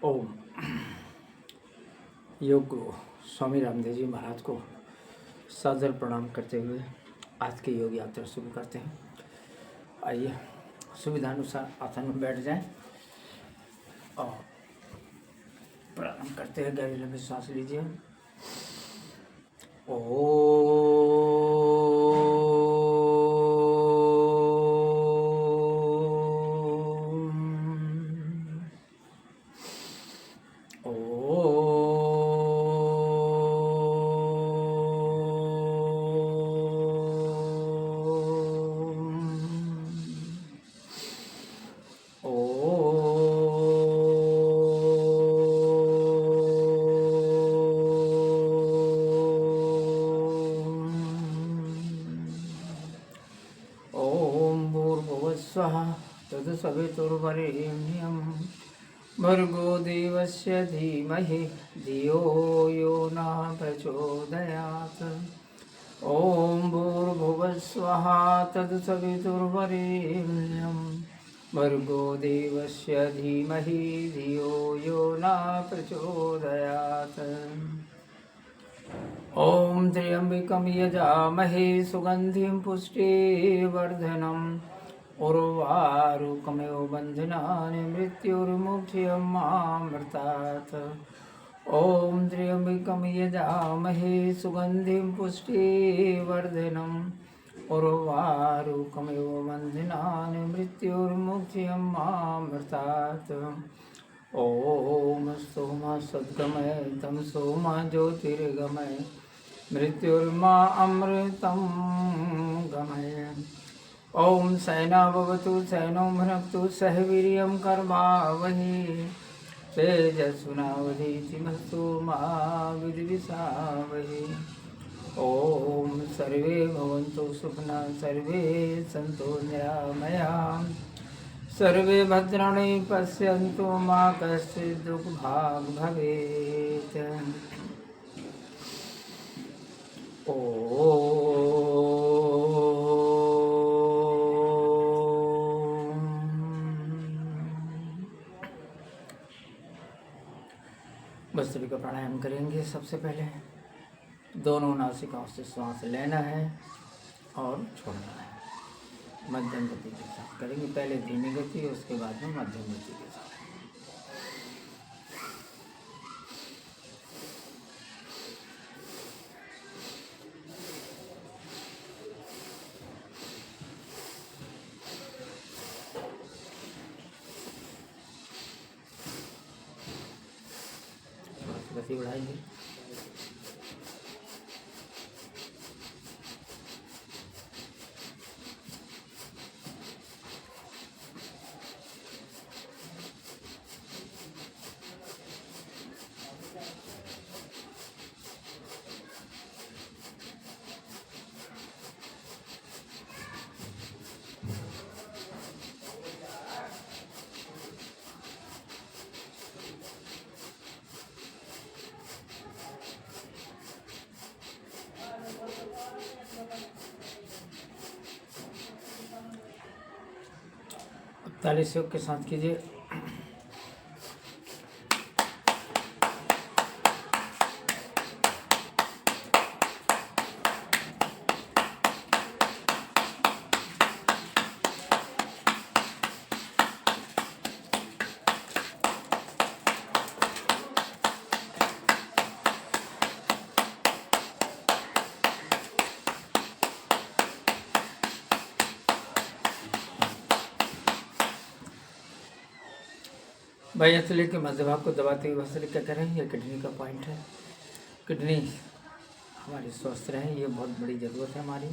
ओम। योग गुरु स्वामी रामदेव जी महाराज को सादर प्रणाम करते हुए आज की योग यात्रा शुरू करते हैं। आइए सुविधानुसार आसन में बैठ जाएं और प्रारंभ करते हैं। गहरी लंबी सांस लीजिए। तत्सवितुर्वरेण्यं भर्गो देवस्य धीमहि धियो यो न प्रचोदयात्। ॐ भूर्भुवस्वः तत्सवितुर्वरेण्यं भर्गो देवस्य धीमहि धियो यो न प्रचोदयात्। ॐ त्र्यम्बकं यजामहे सुगन्धिं पुष्टिवर्धनम् उर्वारुकमेव बन्धनानि मृत्युर्मुक्षयमामृतात्। ॐ त्र्यम्बकं यजामहे सुगन्धिं पुष्टिवर्धनम् उर्वारुकमेव बन्धनानि मृत्युर्मुक्षयमामृतात्। ॐ सोमा सद्गमय तं सोमा ज्योतिर्गमय मृत्युर्मा अमृतं गमय। ओम सैना भवतु सैनो भुनक्तु सह वीर्यं कर्मावहि तेजस्विनावधीतिमस्तु मा विद्विषावहि। ओम सर्वे भवन्तु सुखिनः सर्वे सन्तु निरामयाः सर्वे भद्राणि पश्यन्तु मा कश्चित् दुःखभाग् भवेत्। भस्त्री का प्राणायाम करेंगे। सबसे पहले दोनों नासिकाओं से श्वास लेना है और छोड़ना है। मध्यम गति के साथ करेंगे। पहले धीमी गति, उसके बाद में मध्यम गति के साथ। गति बढ़ाएंगे। तालीस योग के साथ कीजिए। बाएं हथेली के मध्य भाग को दबाते हुए भस्त्री क्या करें। ये किडनी का पॉइंट है। किडनी हमारी स्वस्थ रहे, ये बहुत बड़ी ज़रूरत है हमारी।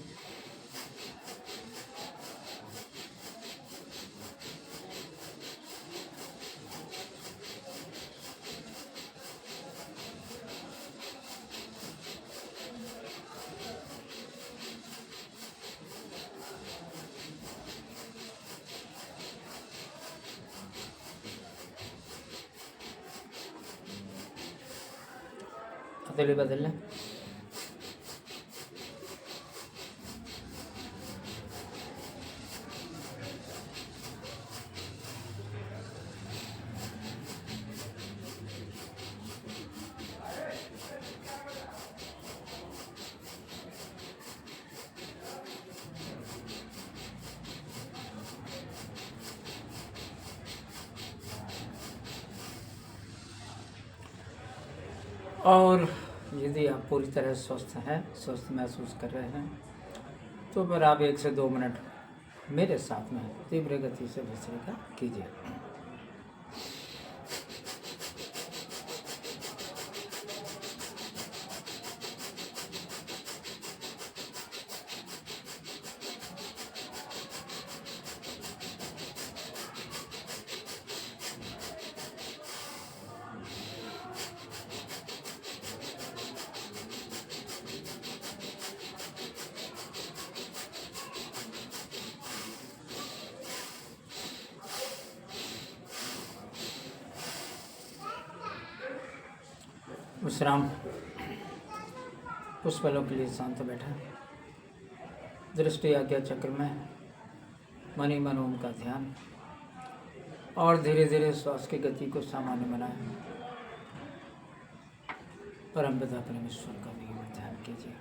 हथेली बदल लें। और यदि आप पूरी तरह स्वस्थ हैं, स्वस्थ महसूस कर रहे हैं, तो फिर आप 1 से 2 मिनट मेरे साथ में तीव्र गति से भस्त्रिका कीजिए। विश्राम। कुछ पलों के लिए शांत बैठा, दृष्टि आज्ञा चक्र में मन ही मन ओम का ध्यान, और धीरे धीरे श्वास की गति को सामान्य बनाएं। परमपिता परमेश्वर का भी ध्यान कीजिए।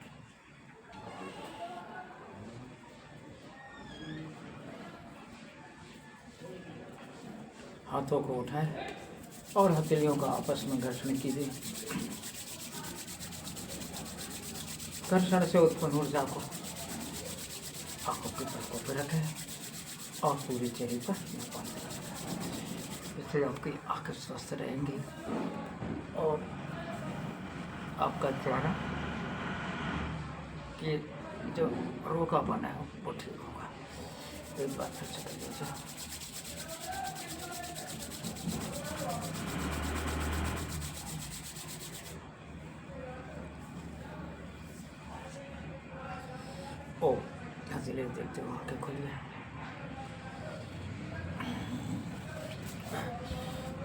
हाथों को उठाएं और हथेलियों का आपस में घर्षण कीजिए। घर्षण से उत्पन्न ऊर्जा को आंखों के पलकों पर रखें और पूरे चेहरे पर इससे आपकी आंखें स्वस्थ रहेंगी और आपका चेहरा कि जो रोगापन है वो ठीक होगा। एक बार फिर से कर लीजिए। ओ हंसीले देखते हो, आंखें खुली है।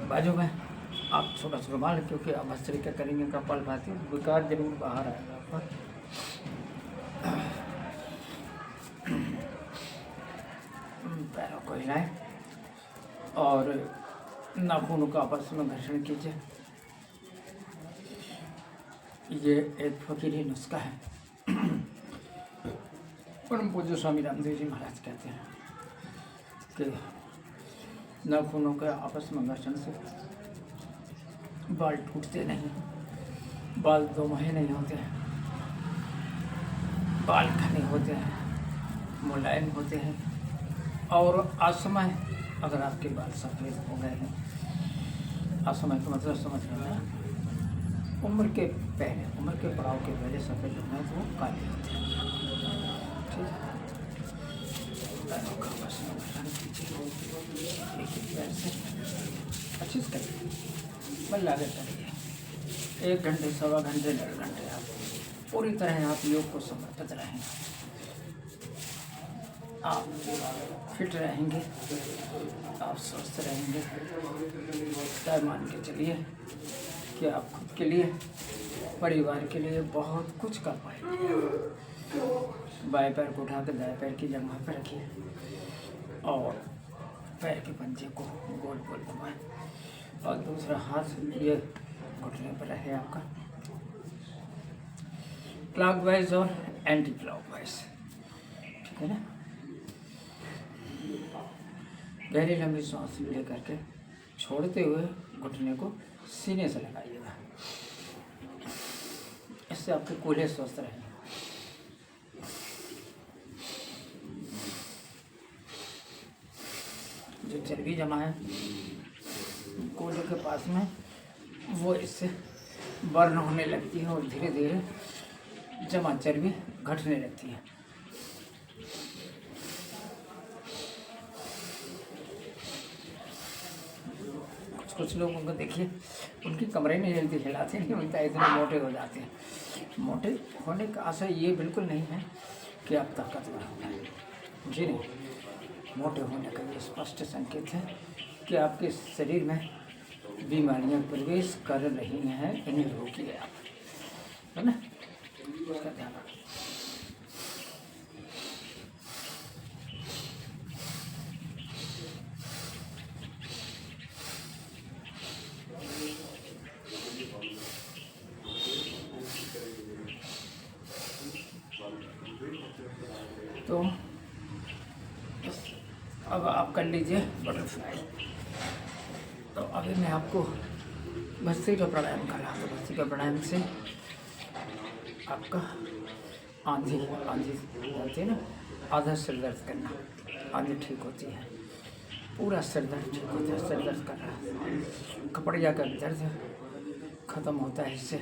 बाजू में आप छोटा सा रुमाल, क्योंकि आप भस्त्रिका करेंगे कपाल भाती विकार जरूर बाहर आएगा आपका। पैरों को हिलाएं और नाखूनों का आपस में घर्षण कीजिए। ये एक फकीरी नुस्खा है। परम पूज्य स्वामी रामदेव जी महाराज कहते हैं कि नाखूनों के आपस में घर्षण से बाल टूटते नहीं, बाल दोमुहे नहीं होते हैं, बाल घने होते हैं, मुलायम होते हैं। और असमय अगर आपके बाल सफ़ेद हो गए हैं, असमय का मतलब समझ रहे हैं, उम्र के पड़ाव के पहले सफ़ेद होना है तो वो काले होते हैं। पैरों का बस पैर से अच्छी से करिए, बल लागत करिए। 1 घंटे, सवा घंटे, 1.5 घंटे आप पूरी तरह आप योग को समर्पित रहें। आप फिट रहेंगे, आप स्वस्थ रहेंगे। तय मान के चलिए कि आप खुद के लिए, परिवार के लिए बहुत कुछ कर पाएंगे। बाएं पैर को उठाकर दाएं पैर की जगह पर रखिए और पैर के पंजे को गोल गोल घुमाएं और दूसरा हाथ ये घुटने पर रहे आपका, क्लॉकवाइज और एंटी क्लॉकवाइज, ठीक है ना। गहरी लंबी सांस ले करके छोड़ते हुए घुटने को सीने से लगाइएगा। इससे आपके कूल्हे स्वस्थ रहेंगे। जो चर्बी जमा है कूल्हे के पास में, वो इससे बर्न होने लगती है और धीरे धीरे जमा चर्बी घटने लगती है। कुछ लोगों को देखिए, उनकी कमरे नहीं जल्दी हिलाते नहीं, उनका इतने मोटे हो जाते हैं। मोटे होने का आशय ये बिल्कुल नहीं है कि आप ताकतवर हो गए, जी नहीं। मोटे होने का ये स्पष्ट संकेत है कि आपके शरीर में बीमारियां प्रवेश कर रही हैं, इन्हें रोकिए आप, है ना, उसका ध्यान रखिए। तो अब आप कर लीजिए बटरफ्लाई। तो अभी मैं आपको भस्त्रिका प्राणायाम कर रहा था। भस्त्रिका प्राणायाम से आपका आंधी होती है ना, आधा सिर दर्द करना, आंधी ठीक होती है, पूरा सिर दर्द ठीक होता है। सिर दर्द कर रहा है, कपड़िया का दर्द खत्म होता है इससे।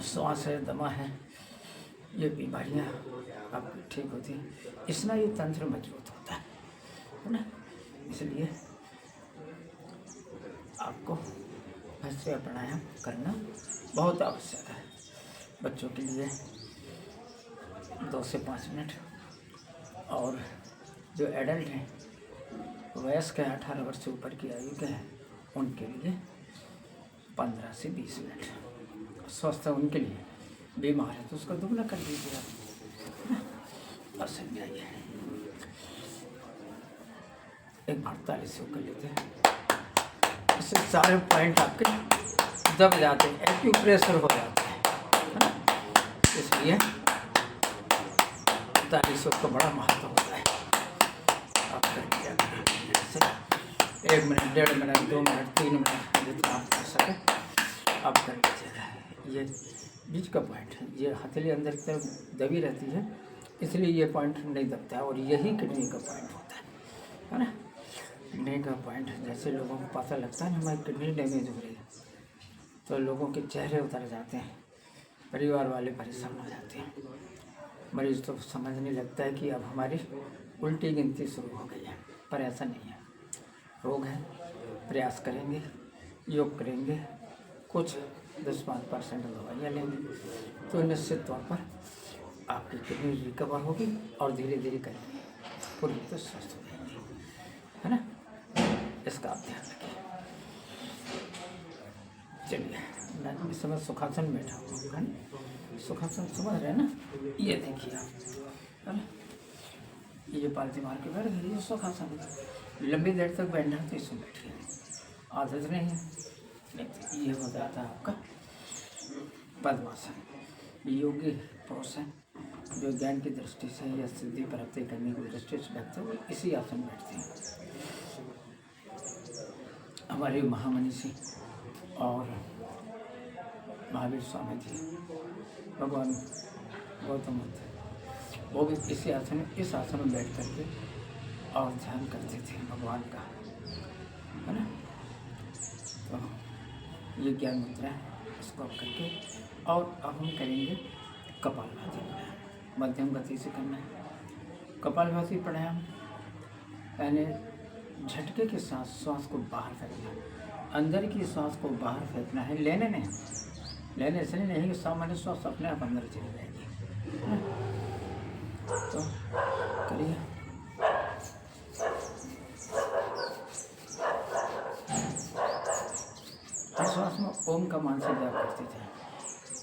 श्वास है, दमा है, ये बीमारियाँ आपकी ठीक होती हैं। स्नायु तंत्र मजबूत होता है ना। इसलिए आपको भस्त्रिका प्राणायाम करना बहुत आवश्यक है। बच्चों के लिए 2 से 5 मिनट, और जो एडल्ट हैं, वयस्क है, 18 वर्ष से ऊपर की आयु के हैं, उनके लिए 15 से 20 मिनट। स्वस्थ है उनके लिए, बीमार है तो उसका दुगना कर दीजिए आप। असर में आइए, एक बार ताली से कर लेते हैं। इससे सारे पॉइंट आपके दब जाते हैं, एक्यूप्रेशर हो जाता है ना। इसलिए ताली से का बड़ा महत्व होता है। आप कर लिया करें 1 मिनट, 1.5 मिनट, 2 मिनट, 3 मिनट, जितना आप कर सकें आप कर लीजिएगा। ये बीच का पॉइंट है, ये हथेली अंदर की तरफ दबी रहती है, इसलिए ये पॉइंट नहीं दबता है, और यही किडनी का पॉइंट होता है ना। किडनी का पॉइंट जैसे लोगों को पता लगता है ना हमारी किडनी डैमेज हो रही है, तो लोगों के चेहरे उतर जाते हैं, परिवार वाले परेशान हो जाते हैं। मरीज तो समझने लगता है कि अब हमारी उल्टी गिनती शुरू हो गई है, पर ऐसा नहीं है। रोग है, प्रयास करेंगे, योग करेंगे, कुछ 10-5% दवाइयाँ लेंगे तो निश्चित तौर पर आपकी किडनी रिकवर होगी, और धीरे धीरे करेंगे पूरी तो स्वस्थ हो जाएंगे, है ना। इसका आप ध्यान रखिए। चलिए, मैं इस समय सुखासन में बैठा हूँ, सुखासन समझ रहे हैं ना। ये देखिए आप, है ना, ये पालती मार के बैठ गई, ये सुखासन। लंबी देर तक बैठना तो इसमें बैठिए, आदत नहीं है। ये हो जाता है आपका पद्मासन। योगी पुरुष है जो ज्ञान की दृष्टि से या सिद्धि प्राप्ति करने की दृष्टि से बैठते हुए इसी आसन में बैठते हैं। हमारे महामनीषी और महावीर स्वामी जी, भगवान गौतम बुद्ध, वो भी इसी आसन में, इस आसन में बैठ करके और ध्यान करते थे भगवान का, है ना। तो ये ज्ञान मुद्रा है, इसको आप करके, और अब हम करेंगे कपालभाति प्राणायाम। मध्यम गति से करना है कपालभाति प्राणायाम, यानी झटके के साथ श्वास को बाहर फेंकना, अंदर की श्वास को बाहर फेंकना है, लेने नहीं, लेने से नहीं कि सामान्य श्वास अपने आप अंदर चली जाएगी। तो करिए। हर श्वास में ओम का मानसिक जाप करते थे,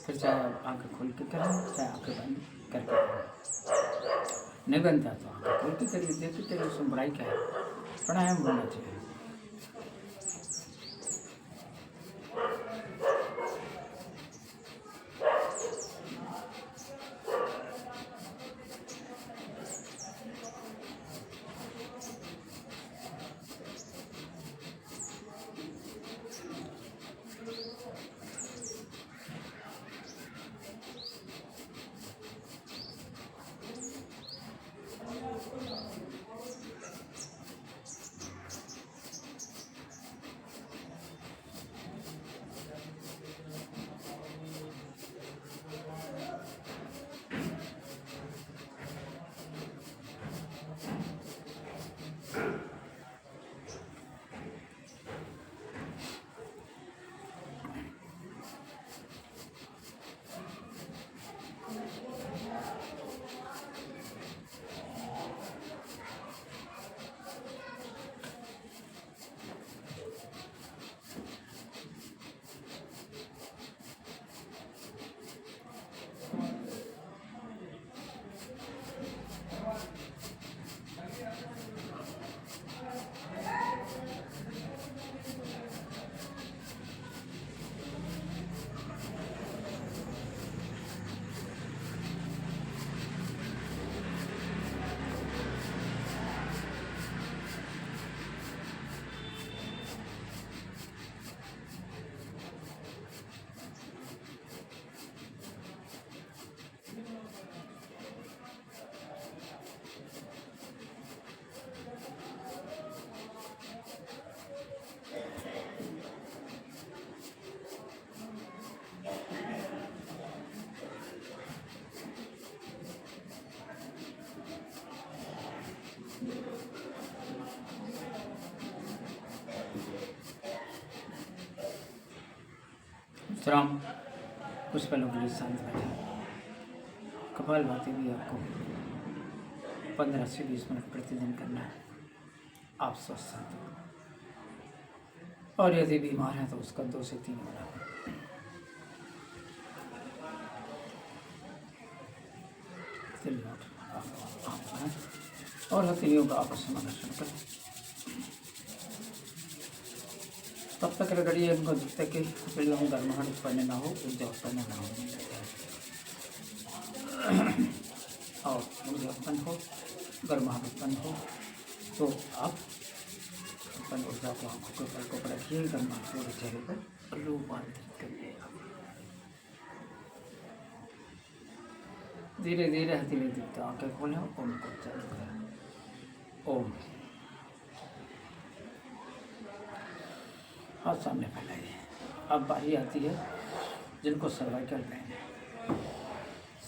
फिर चाहे आप आँखें खोल के करें, चाहे आँखें बंद करके करें। नहीं बनता तो आँखें खोल के करिए, देखिए करिए, उसमें बुराई क्या है। प्राणायाम होना चाहिए। विश्राम कुछ पलों के लिए शांत बैठे। कपालभाति भी आपको 15 से 20 मिनट प्रतिदिन करना है। आप स्वस्थ हैं तो, और यदि बीमार हैं तो उसका 2 से 3 गुना। और हथेलियों का आपस में आकर्षण करें। तब तक रगड़िए इनको जब तक कि हथेलियों में गर्माहट उत्पन्न ना हो, ऊर्जा उत्पन्न ना हो। और ऊर्जा उत्पन्न हो, गर्माहट उत्पन्न हो तो आप अपन ऊर्जा को आँखों के पलकों पर रखिए, गर्माहट पूरे चेहरे पर रूपांतरित करिए। धीरे धीरे हथेली दिखते आँखें खोलें, ओम को चालू करें। ओम। हाथ सामने फैलाइए। अब बारी आती है जिनको सर्वाइकल पेन है।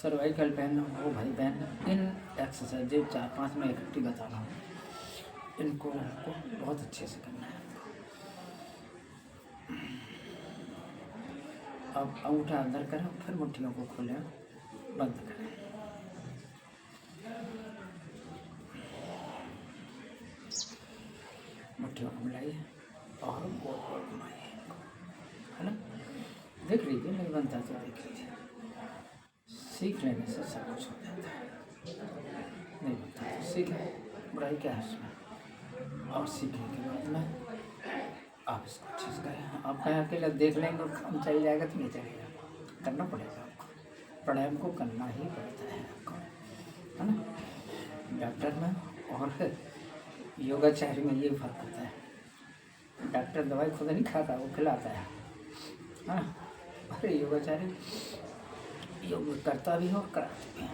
सर्वाइकल पेन हो भाई बहन, इन एक्सरसाइज 4-5 में इकट्ठी बता रहा हूँ, इनको बहुत अच्छे से करना है। अब अंगूठा अंदर करें, फिर मुट्ठियों को खोलें, बंद करें। मुट्ठियों को मिलाइए और गोल गोल घुमाइए, है ना। देख लीजिए, नहीं बनता तो देख लीजिए। सीख लेने से सब कुछ हो जाता है। नहीं बनता तो सीखें, बुराई क्या है इसमें। और सीखने के बाद में आप इसको अच्छे से करें। आप कहीं अकेले देख लेंगे और काम चल जाएगा तो नहीं चलेगा, करना पड़ेगा आपको। प्राणायाम को करना ही पड़ता है आपको, है ना। डॉक्टर में और योगाचार्य में ये फर्क होता है। डॉक्टर दवाई खुद नहीं खाता, वो खिलाता है ना। अरे योगाचार्य योग करता भी है और कराता भी है।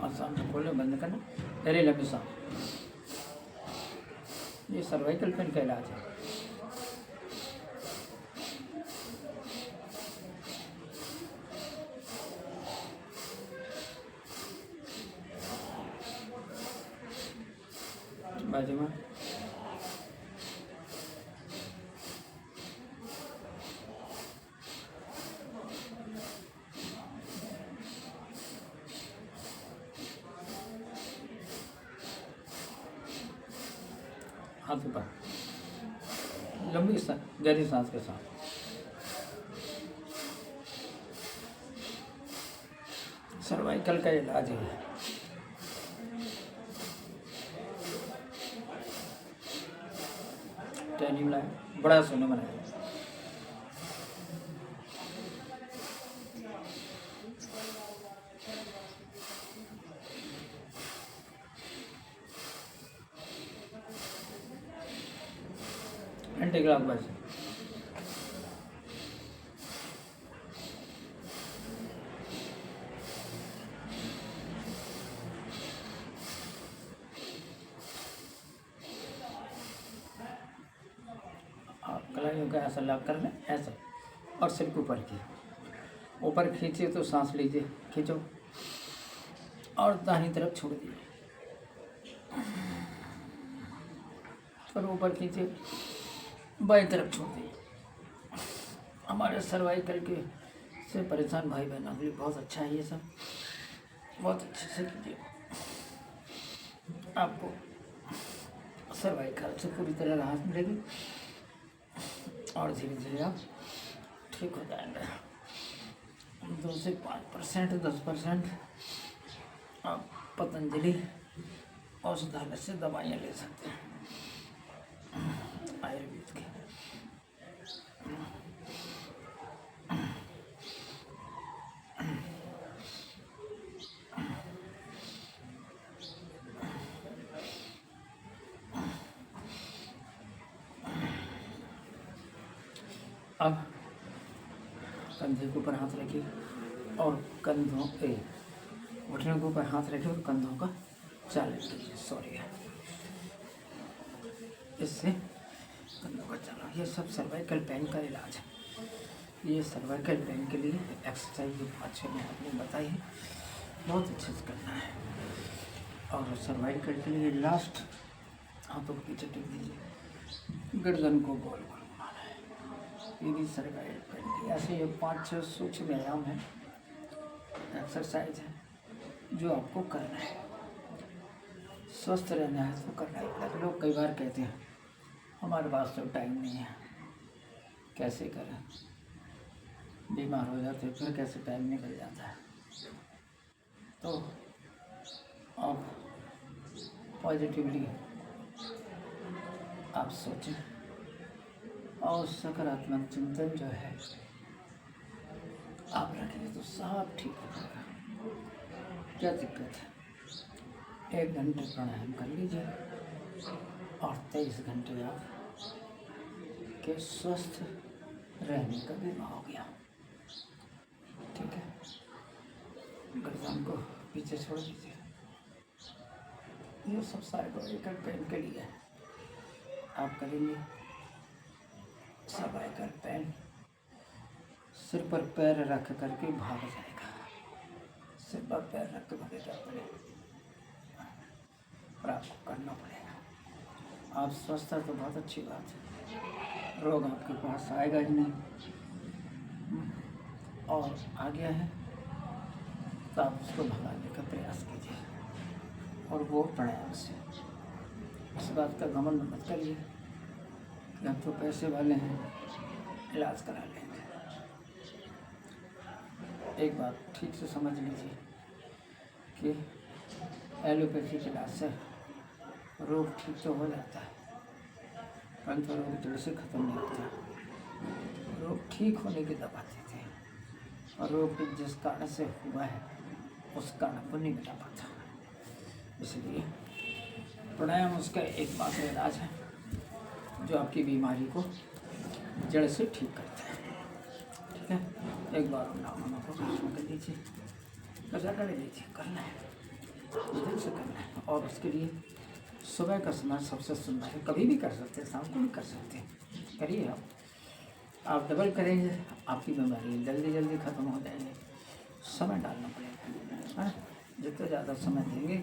और सामने खोले, बंद करना, गहरी लंबी सांस। ये सर्वाइकल पेन का इलाज है। बाजू में हाथ ऊपर, लंबी गहरी सांस के साथ। सर्वाइकल का इलाज है। टहनी मिलाए, बड़ा सोना बनाए। एंटी क्लॉकवाइज कलाइयों का ऐसा लॉक कर लें, ऐसा, और सिर के ऊपर की ऊपर खींचिए तो सांस लीजिए, खींचो और दाहिनी तरफ छोड़ दीजिए, फिर ऊपर खींचिए, बाईं तरफ छोड़ दीजिए। हमारे सर्वाइकल के से परेशान भाई बहनों के लिए बहुत अच्छा है ये सब, बहुत अच्छे से कीजिए। आपको सर्वाइकल से पूरी तरह राहत मिलेगी और धीरे धीरे आप ठीक हो जाएंगे। 2 से 5%, 10% आप पतंजलि औषधालय से दवाइयाँ ले सकते हैं, आयुर्वेद की। अब कंधे के ऊपर हाथ रखिए और कंधों पे, घुटनों के ऊपर हाथ रखिए और कंधों का चालन कीजिए। सॉरी, इससे कंधों का चालन ये सब सर्वाइकल पेन का इलाज है। ये सर्वाइकल पेन के लिए एक्सरसाइज अच्छे में आपने बताई है, बहुत अच्छे से करना है। और सर्वाइकल के लिए लास्ट हाथों को पीछे टिक दीजिए, गर्दन को गोल गोल घुमाना है। ये भी सर्वाइकल पेन की ऐसे ये 5-6 सूक्ष्म व्यायाम है, एक्सरसाइज है जो आपको करना है। स्वस्थ रहना है तो करना ही पड़ेगा। लोग कई बार कहते हैं हमारे पास तो टाइम नहीं है, कैसे करें, बीमार हो जाते हैं फिर कैसे टाइम निकल जाता है। तो आप पॉजिटिवली आप सोचें और सकारात्मक चिंतन जो है आप रखेंगे तो सब ठीक हो जाएगा। क्या दिक्कत है? 1 घंटे प्राणायाम कर लीजिए और 23 घंटे आप के स्वस्थ रहने का बीमा हो गया। ठीक है, गर्दन को पीछे छोड़ दीजिए। ये सब सर्वाइकल पेन के लिए है। आप करेंगे सर्वाइकल पेन, सिर पर पैर रख करके भाग जाएगा। सिर पर पैर रख के भागेगा अपने, और आपको करना पड़ेगा। आप स्वस्थ है तो बहुत अच्छी बात है, रोग आपके पास आएगा ही नहीं। और आ गया है तो आप उसको भगाने का प्रयास कीजिए, और वो प्राणायाम से। इस बात का घमंड मत करिए कि हम तो पैसे वाले हैं, इलाज करा लेंगे। एक बात ठीक से समझ लीजिए कि एलोपैथी के इलाज से रोग ठीक तो हो जाता है, परंतु रोग जड़ से ख़त्म नहीं होता। रोग ठीक होने की दवा देते हैं, और रोग जिस कारण से हुआ है उस कारण को नहीं मिटा पाता। इसलिए प्राणायाम उसका एकमात्र इलाज है जो आपकी बीमारी को जड़ से ठीक करता है। ठीक है, एक बार नाम को कर लीजिए, कर लीजिए, करना है, दिल से करना है। और उसके लिए सुबह का समय सबसे सुंदर है, कभी भी कर सकते हैं, शाम को भी कर सकते हैं, करिए आप डबल करेंगे, आपकी बीमारी जल्दी जल्दी ख़त्म हो जाएगी। समय डालना पड़ेगा, हाँ, जितना ज़्यादा समय देंगे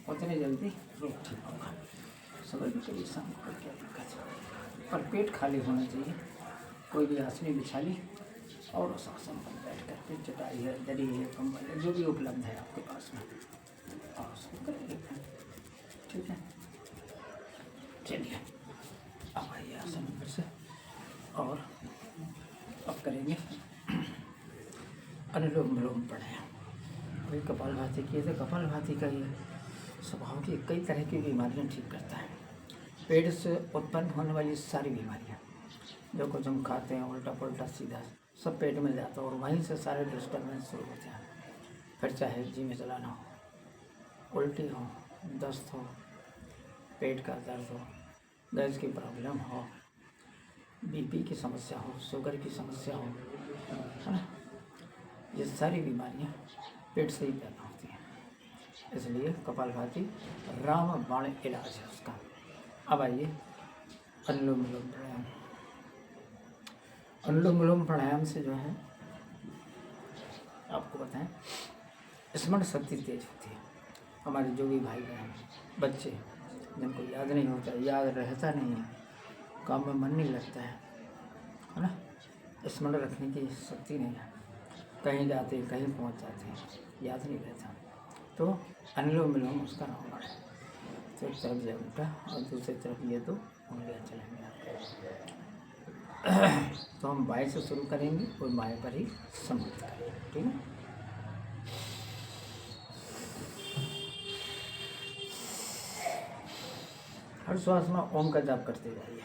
उतनी जल्दी रोग ठीक होगा। सुबह भी करिए, शाम को क्या दिक्कत है, पर पेट खाली होना चाहिए। कोई भी आसनी बिछा ली और उस आसन पर बैठ कर के चटाई है, दरी है, कंबल है, जो भी उपलब्ध है आपके पास में, और उसको करेंगे। ठीक है, चलिए अब आइए आसन पर से, और अब करेंगे अनुलोम विलोम प्राणायाम। वही कपालभाति किए थे, कपालभाति का ये स्वभाव की कई तरह की बीमारियां ठीक करता है। पेट से उत्पन्न होने वाली सारी बीमारियां, जो कुछ हम खाते हैं उल्टा पुल्टा सीधा सब पेट में जाता है, और वहीं से सारे डिस्टर्बेंस शुरू होते हैं। फिर चाहे जी में चलाना हो, उल्टी हो, दस्त हो, पेट का दर्द हो, गैस की प्रॉब्लम हो, बीपी की समस्या हो, शुगर की समस्या हो, है ना, ये सारी बीमारियां पेट से ही पैदा होती हैं। इसलिए कपालभाति रामबाण इलाज है उसका। अब आइए अनुलोम विलोम प्राणायाम। अनुलोम विलोम प्राणायाम से जो है आपको बताएं, स्मरण शक्ति तेज होती है। हमारे जो भी भाई बहन बच्चे जिनको याद नहीं होता, याद रहता नहीं है, काम में मन नहीं लगता है ना, स्मरण रखने की शक्ति नहीं है, कहीं जाते कहीं पहुंच जाते हैं, याद नहीं रहता, तो अनुलोम विलोम उसका रामबाण है। तो एक तरफ जब उल्टा और दूसरी तरफ ये 2 उंगलियाँ चलेंगे आपके। तो हम बाएं से शुरू करेंगे और बाएं पर ही समाप्त करेंगे। ठीक है, हर श्वास में ओम का जाप करते जाइए।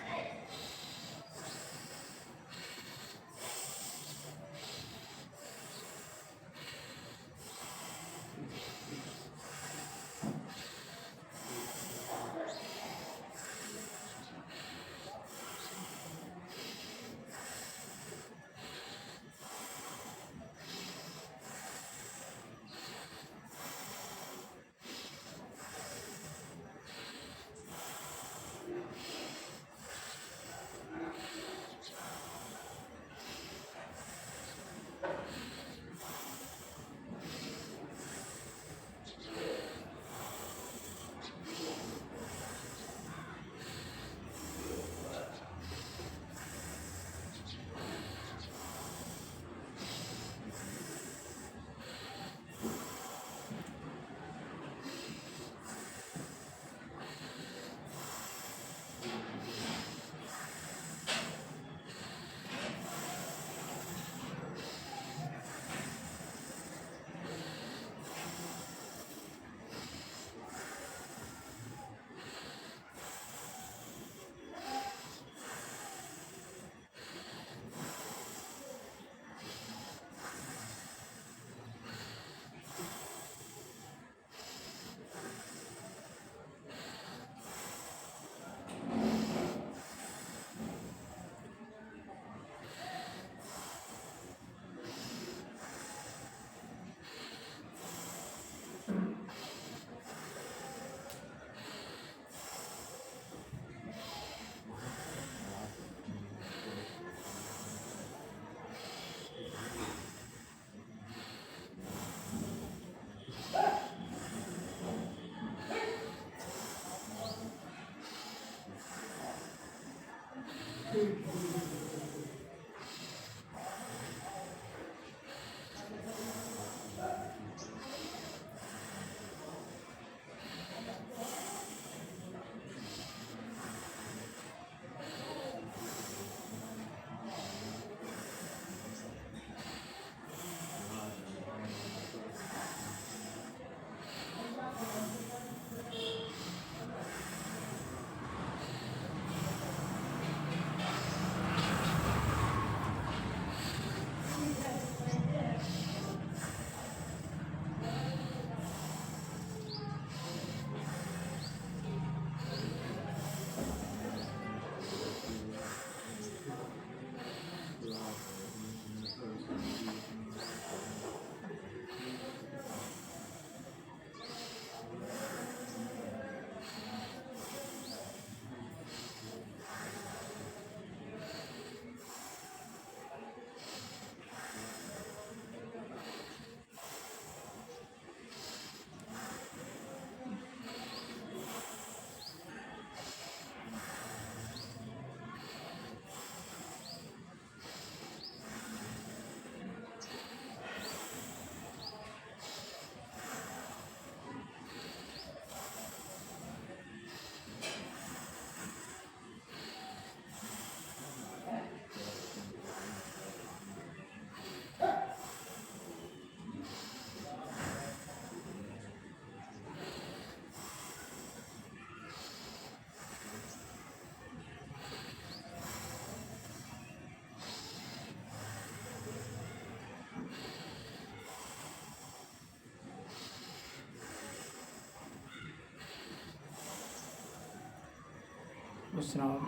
विश्राम।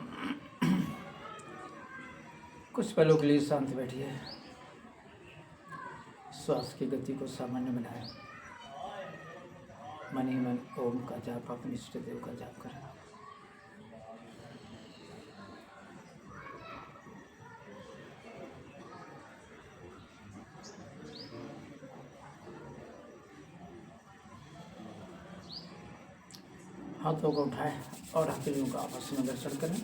कुछ पलों के लिए शांत बैठिए। श्वास की गति को सामान्य बनाएं। मन ही मन ओम का जाप, अपने इष्ट देव का जाप करें। हाथों को उठाएं और हथेलियों का आपस में घर्षण करें।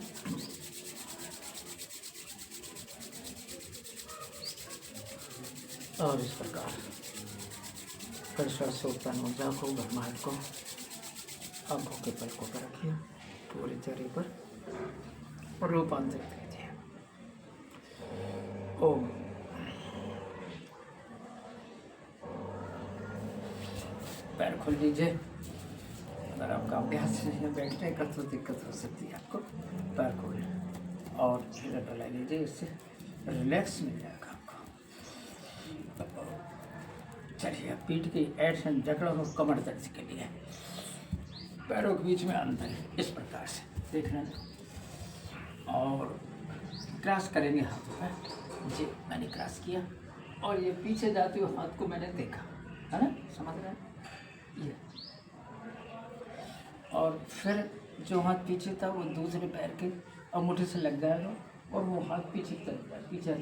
और इस प्रकार घर्षण से उत्पन्न ऊर्जा को, ब्रह्मांड को आंखों के पलकों पर रखिए, पूरे चेहरे पर रूपांतरित कीजिए। ओम। पैर खोल लीजिए। अगर आपका अभ्यास नहीं है बैठने का तो दिक्कत हो सकती है आपको। पैर खोलें और हिलत डला लीजिए, इससे रिलैक्स मिल जाएगा आपको। चलिए, पीठ की ऐठ एंड जकड़ों और कमर दर्द के लिए पैरों के बीच में अंतर इस प्रकार से देखना और क्रॉस करेंगे हाथों पर। जी, मैंने क्रॉस किया और ये पीछे जाते हुए हाथ को मैंने देखा, है ना, समझ रहे हैं ये। और फिर जो हाथ पीछे था वो दूसरे पैर के अंगूठे से लग जाएगा और वो हाथ पीछे की तरफ पीछे।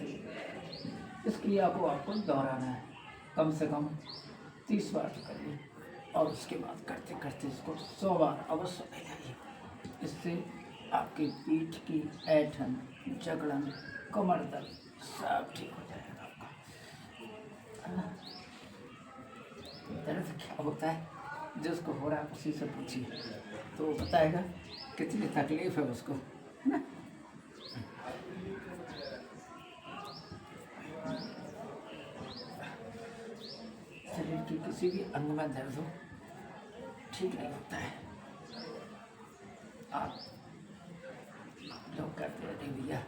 इस क्रिया को आपको दोहराना है कम से कम 30 बार तो करिए और उसके बाद करते करते इसको 100 बार अवश्य फैलाइए। इससे आपकी पीठ की ऐंठन, जकड़न, कमर दर्द सब ठीक हो जाएगा आपका। दर्द क्या होता है जिसको हो रहा है उसी से पूछिए तो वो बताएगा कितनी तकलीफ है उसको, है ना। शरीर की किसी भी अंग में दर्द हो ठीक नहीं होता है। आप लोग कहते हैं नहीं भैया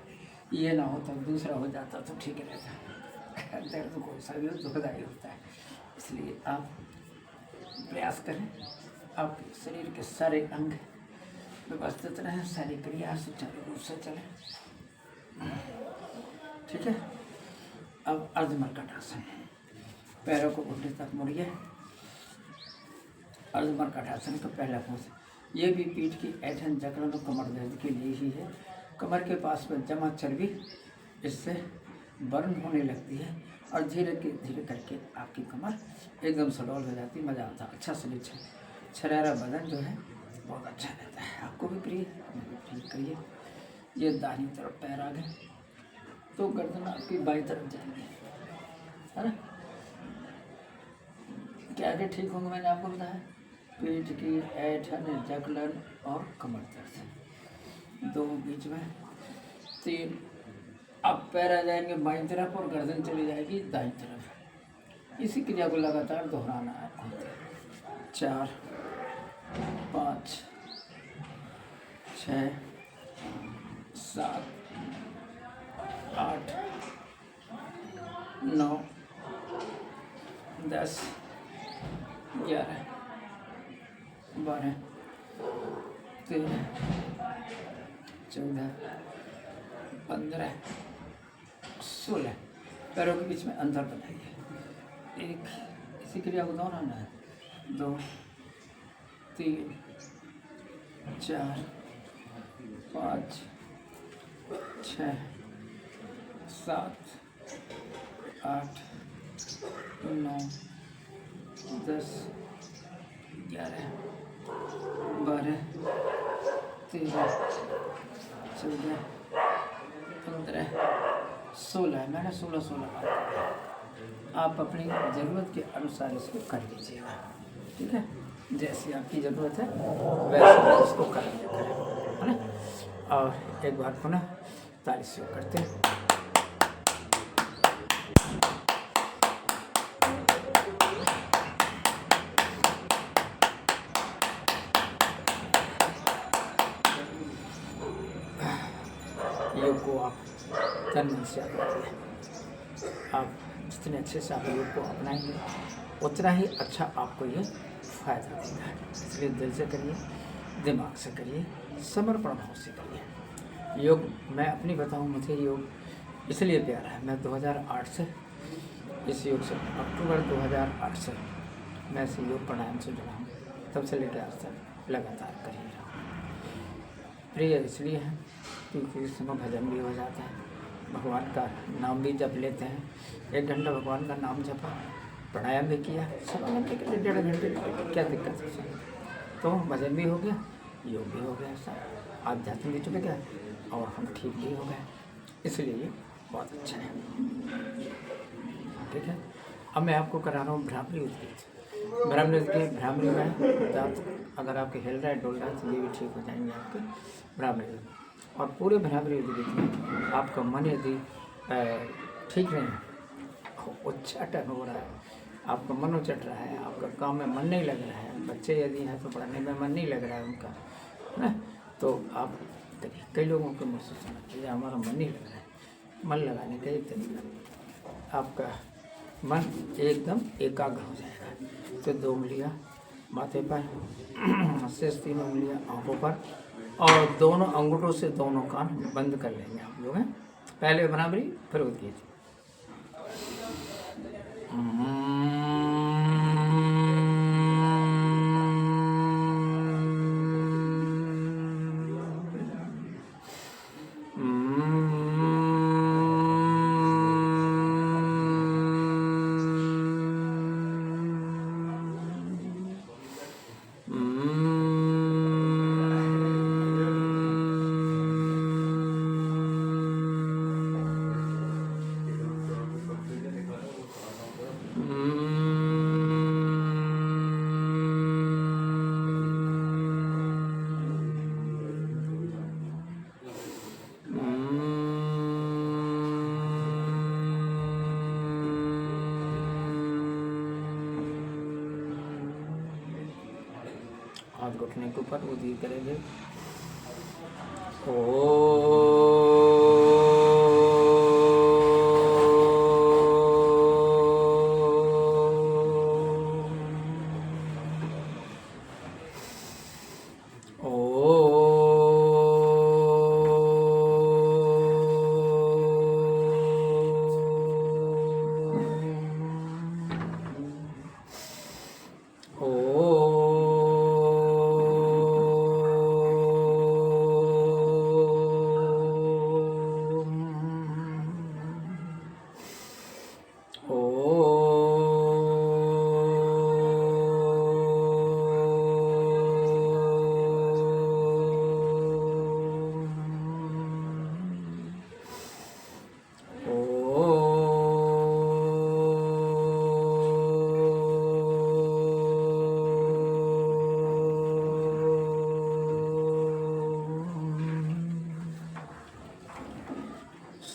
ये ना हो तो दूसरा हो जाता तो ठीक रहता। दर्द कोई सा भी दुखदायी होता है, इसलिए आप प्रयास करें आपके शरीर के सारे अंग व्यवस्थित रहें, सारी क्रिया सुचारू रूप से चले। ठीक है। अब अर्धमर्कट आसन, पैरों को घुटने तक मुड़िए। अर्धमर्कट आसन का पहला पोज, ये भी पीठ की ऐंठन, जकड़न और कमर दर्द के लिए ही है। कमर के पास में जमा चर्बी इससे बर्न होने लगती है और धीरे धीरे करके आपकी कमर एकदम सडौल हो जाती है, मज़ा आता है। अच्छा शरीर छरारा बदन जो है बहुत अच्छा रहता है। आपको भी प्रिय, करिए। ये दाहिनी तरफ पैर आ गए तो गर्दन आपकी बाईं तरफ जाएंगे, है ना। क्या क्या ठीक होंगे मैंने आपको बताया, पीठ की ऐठन, जकड़न और कमर दर्द, दो बीच में, तीन अब पैर आ जाएंगे बाईं तरफ और गर्दन चली जाएगी दाईं तरफ। इसी क्रिया को लगातार दोहराना है आपको। 4 5 6 7 8 9 10 11 12 13 14 15 16। पैरों के बीच में अंतर बनाइए। एक इसी क्रिया को दोहराना है। 2 3 4 5 6 7 8 9 10 11 12 13 14 15 16। मैंने 16 आप अपनी ज़रूरत के अनुसार इसको कर लीजिएगा, ठीक है। जैसी आपकी ज़रूरत है वैसे इसको कर लिया करें, है ना। और एक बार पुनः ताली से करते हैं। योग को आप तन मन से अपनाइए। आप जितने अच्छे से आप योग को अपनाएंगे उतना ही अच्छा आपको ये फायदा देगा है। इसलिए दिल से करिए, दिमाग से करिए, समर्पण भाव से करिए। योग मैं अपनी बताऊं, मुझे योग इसलिए प्यारा है। मैं 2008 से इस योग से, अक्टूबर 2008 से मैं इस योग प्राणायाम से जुड़ा हूँ। तब से लेकर आज तक लगातार कर ही रहा हूँ। प्रिय इसलिए है क्योंकि इस समय भजन भी हो जाता है, भगवान का नाम भी जप लेते हैं। 1 घंटा भगवान का नाम जपा, प्राणायाम भी किया, 1.5 घंटे के लिए 1.5 घंटे क्या दिक्कत है। तो भजन भी हो गया, योग भी हो गया, सब आध्यात्म भी जुड़ गया और हम ठीक भी हो गए। इसलिए ये बहुत अच्छा है, ठीक है। अब मैं आपको करा रहा हूँ भ्रामरी उद्गीत। भ्रामरी में दांत अगर आपके हिल रहा है, डोल रहा है तो ये भी ठीक हो जाएंगे आपके भ्रामरी। और पूरे भ्रामरी उद्गीत में आपका मन यदि ठीक नहीं है, उच्चाटन हो रहा है, आपका मन उचट रहा है, आपका काम में मन नहीं लग रहा है, बच्चे यदि हैं तो पढ़ने में मन नहीं लग रहा है उनका, है ना, तो आप करिए। कई लोगों को महसूस होना चाहिए हमारा मन नहीं लग रहा है। मन लगाने का एक तरीका, आपका मन एकदम एकाग्र हो जाएगा। तो 2 उंगलियाँ माथे पर, शेष 3 उंगलियाँ आँखों पर और दोनों अंगूठों से दोनों कान बंद कर लेंगे आप लोग हैं। पहले भ्रामरी फिर उद्गीत। हाथ घुटने के ऊपर उद्गीत करेंगे।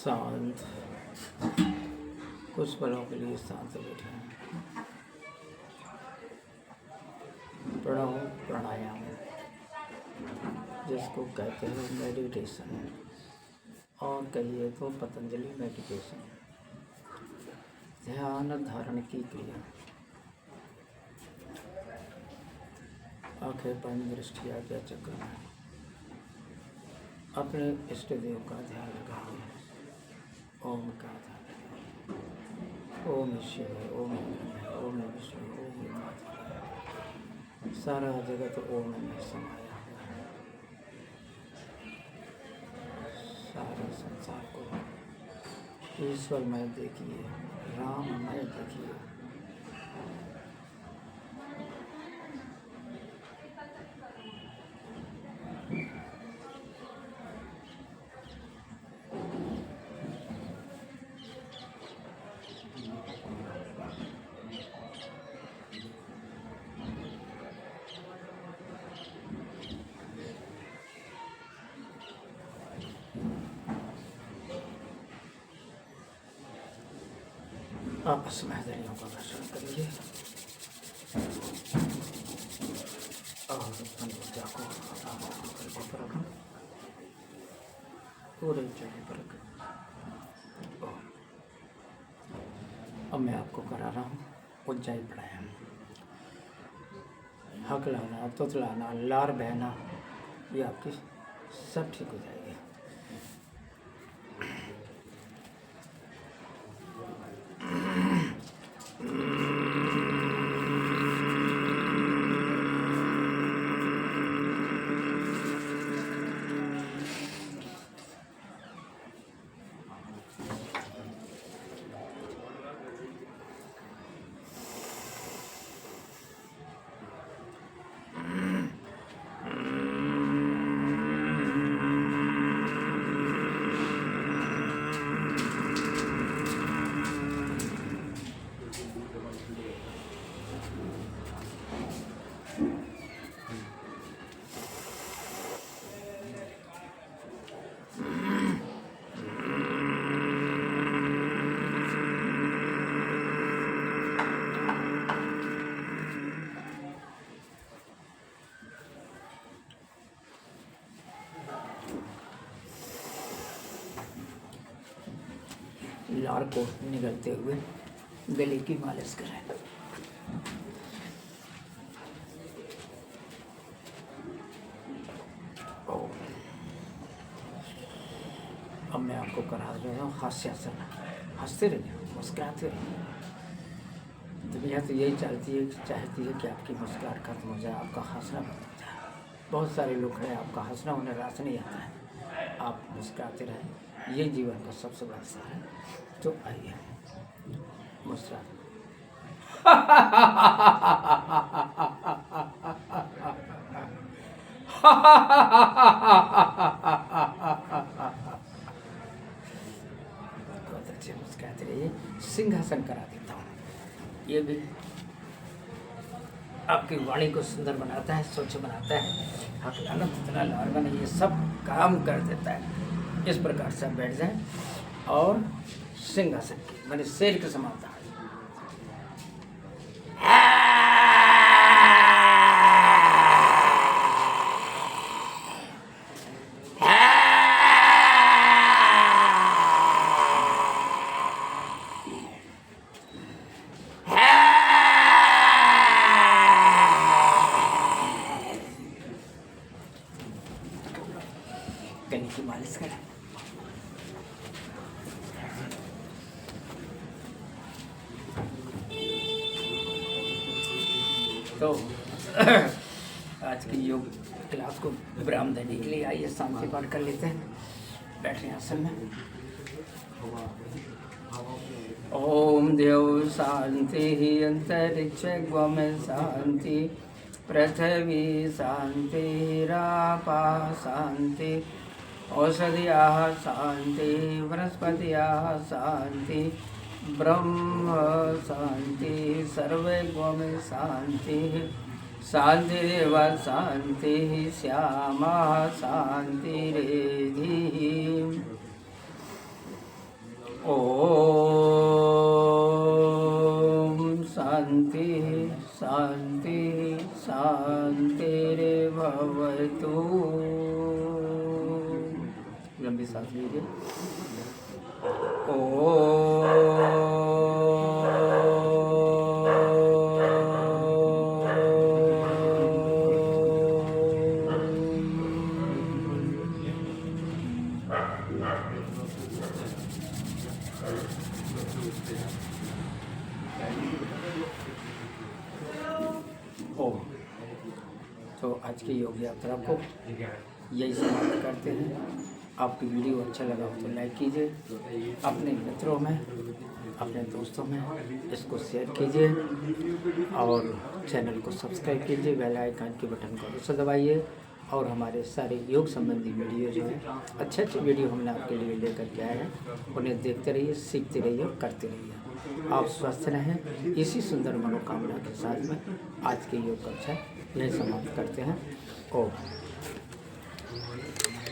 शांत, कुछ पलों के लिए शांत बैठे हैं। प्रणव प्राणायाम जिसको कहते हैं मेडिटेशन, और कहिए तो पतंजलि मेडिटेशन, ध्यान धारण की क्रिया। आंखें बंद, दृष्टि आज्ञा चक्र में अपने इष्ट देव का ध्यान लगाइए। ओम का ध्यान, ओम शिव, ओम ओम विष्णु, ओम माता। सारा जगत ओम में समाया हुआ है। सारे संसार को ईश्वरमय देखिए, राममय देखिए। आपस में हृदयों का दर्शन करिए और अपनी ऊर्जा को पर रखें, पूरे जगह पर रखें। अब मैं आपको करा रहा हूँ उज्जाई प्राणायाम। हकलाना, तुतलाना, लार बहना, ये आपकी सब ठीक हो जाएगी। लार को निगलते हुए गले की मालिश करें। अब मैं आपको करा रहा हूँ हास्यासन। हंसते रहिए, मुस्कुराते रहिए। दुनिया तो यही चाहती है कि आपकी मुस्कुराहट खत्म हो जाए, आपका हंसना बंद हो जाए। बहुत सारे लोग हैं, आपका हंसना उन्हें रास नहीं आता है। आप मुस्कुराते रहें, ये जीवन का सबसे बड़ा सार है। तो आइए मुस्कुरा। बहुत अच्छे मुस्कुराते रहिए। सिंहासन करा देता हूँ, ये भी आपकी वाणी को सुंदर बनाता है, स्वच्छ बनाता है। हकलाना, तुतलाना, लार बहना, ये सब काम कर देता है। इस प्रकार से बैठ जाएं और सिंहासन की मैंने शेर के समानता है। गले की मालिश करें। तो आज की योग क्लास को विराम देने के लिए आइए शांति पाठ कर लेते हैं। बैठे आसन में। ओम देव शांति अंतरिक्ष में शांति, पृथ्वी शांति, रापा शांति, औषधियाः शांति, वनस्पतियाः शांति, ब्रह्म शांति, सर्वे में शांति, शांतिरेव शांति, श्यामा शांतिरेधि। ओम शांति शांति शांतिर्भवतु। लंबी सांस लीजिए। ओम। तो आज की योग यात्रा को यही समाप्त करते हैं। आपकी वीडियो अच्छा लगा हो तो लाइक कीजिए, अपने मित्रों में, अपने दोस्तों में इसको शेयर कीजिए और चैनल को सब्सक्राइब कीजिए। बेल आइकन के बटन को अवश्य दबाइए और हमारे सारे योग संबंधी वीडियो जो है अच्छे अच्छे वीडियो हमने आपके लिए लेकर के आए हैं, उन्हें देखते रहिए, सीखते रहिए और करते रहिए। आप स्वस्थ रहें, इसी सुंदर मनोकामना के साथ में आज के योग कक्षा यही समाप्त करते हैं। ओम।